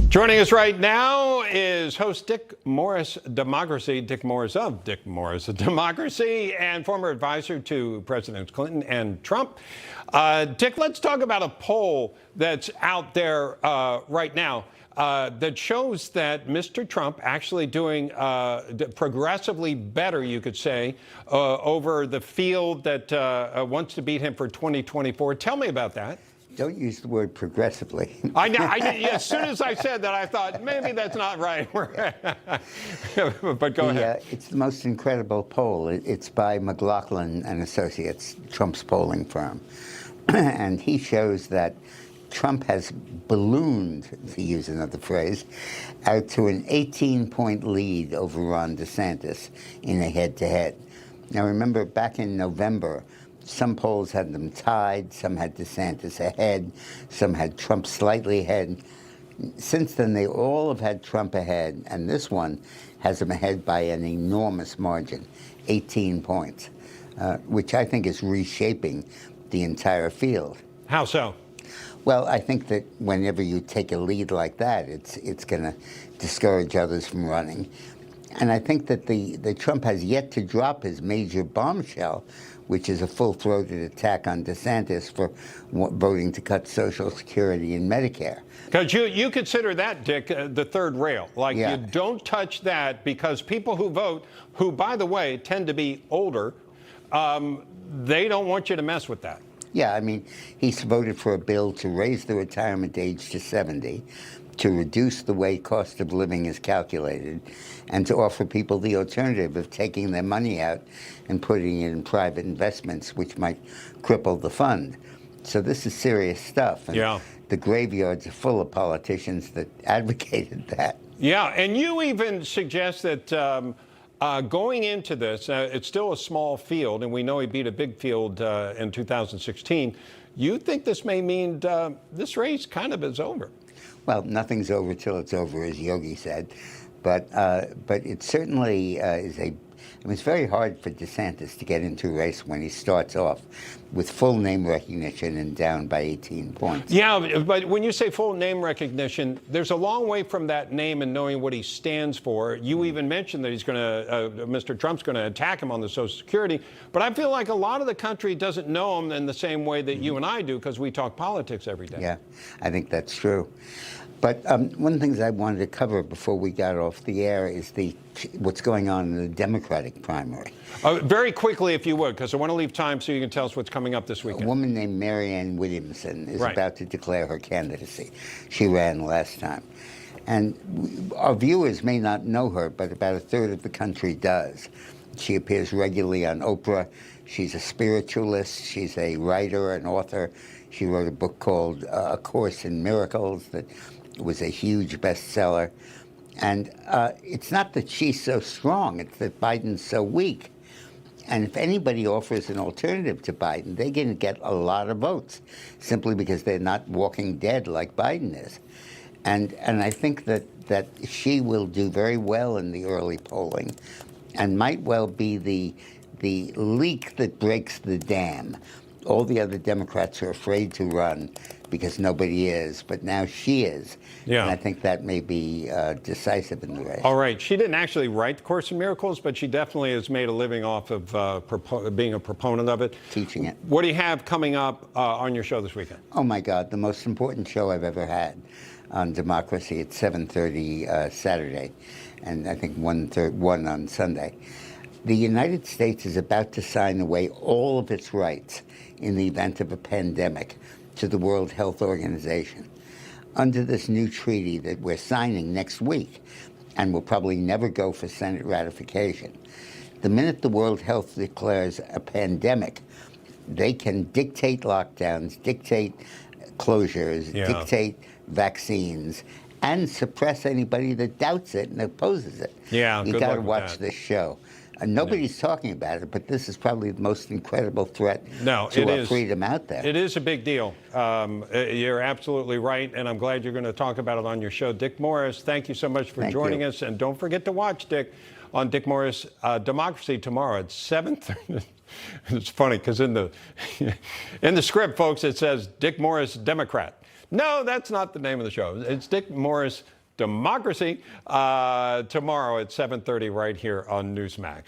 Joining us right now is host Dick Morris, Democracy, Dick Morris of Dick Morris Democracy, and former advisor to Presidents Clinton and Trump. Dick, let's talk about a poll that's out there right now that shows that Mr. Trump actually doing progressively better, you could say, over the field that wants to beat him for 2024. Tell me about that. Don't use the word progressively. I know. As soon as I said that, I thought maybe that's not right. But go ahead. It's the most incredible poll. It's by McLaughlin and Associates, Trump's polling firm. And he shows that Trump has ballooned, to use another phrase, out to an 18-point lead over Ron DeSantis in a head-to-head. Now, remember, back in November, some polls had them tied, some had DeSantis ahead, some had Trump slightly ahead. Since then, they all have had Trump ahead, and this one has him ahead by an enormous margin, 18 points, which I think is reshaping the entire field. How so? Well, I think that whenever you take a lead like that, it's going to discourage others from running. And I think that the Trump has yet to drop his major bombshell, which is a full-throated attack on DeSantis for voting to cut Social Security and Medicare. Because you consider that, Dick, the third rail. Like, you don't touch that because people who vote, who, by the way, tend to be older, they don't want you to mess with that. Yeah, I mean, he's voted for a bill to raise the retirement age to 70, to reduce the way cost of living is calculated, and to offer people the alternative of taking their money out and putting it in private investments, which might cripple the fund. So this is serious stuff. And the graveyards are full of politicians that advocated that. Yeah, and you even suggest that going into this, it's still a small field, and we know he beat a big field in 2016. You think this may mean this race kind of is over? Well, nothing's over till it's over, as Yogi said. But it certainly is a... I mean, it's very hard for DeSantis to get into a race when he starts off with full name recognition and down by 18 points. Yeah, but when you say full name recognition, there's a long way from that name and knowing what he stands for. You even mentioned that he's going to, Mr. Trump's going to attack him on the Social Security. But I feel like a lot of the country doesn't know him in the same way that you and I do because we talk politics every day. Yeah, I think that's true. But one of the things I wanted to cover before we got off the air is what's going on in the Democratic primary. Very quickly, if you would, because I want to leave time so you can tell us what's coming up this weekend. A woman named Marianne Williamson is about to declare her candidacy. She ran last time. And our viewers may not know her, but about a third of the country does. She appears regularly on Oprah. She's a spiritualist. She's a writer, an author. She wrote a book called A Course in Miracles that was a huge bestseller. And it's not that she's so strong, it's that Biden's so weak. And if anybody offers an alternative to Biden, they're going to get a lot of votes, simply because they're not walking dead like Biden is. And I think that she will do very well in the early polling and might well be the leak that breaks the dam. All the other Democrats are afraid to run because nobody is, but now she is. Yeah. And I think that may be decisive in the race. All right. She didn't actually write The Course in Miracles, but she definitely has made a living off of being a proponent of it. Teaching it. What do you have coming up on your show this weekend? Oh, my God, the most important show I've ever had on Democracy at 7:30 Saturday, and I think 1 on Sunday. The United States is about to sign away all of its rights in the event of a pandemic to the World Health Organization. Under this new treaty that we're signing next week, and will probably never go for Senate ratification, the minute the World Health declares a pandemic, they can dictate lockdowns, dictate closures, dictate vaccines, and suppress anybody that doubts it and opposes it. Yeah, you got to watch this show. Nobody's talking about it, but this is probably the most incredible threat to our freedom out there. It is a big deal. You're absolutely right, and I'm glad you're going to talk about it on your show. Dick Morris, thank you so much for joining us, and don't forget to watch Dick on Dick Morris Democracy tomorrow at 7:30. It's funny because in the script, folks, it says Dick Morris Democrat. No, that's not the name of the show. It's Dick Morris Democracy tomorrow at 7:30 right here on Newsmax.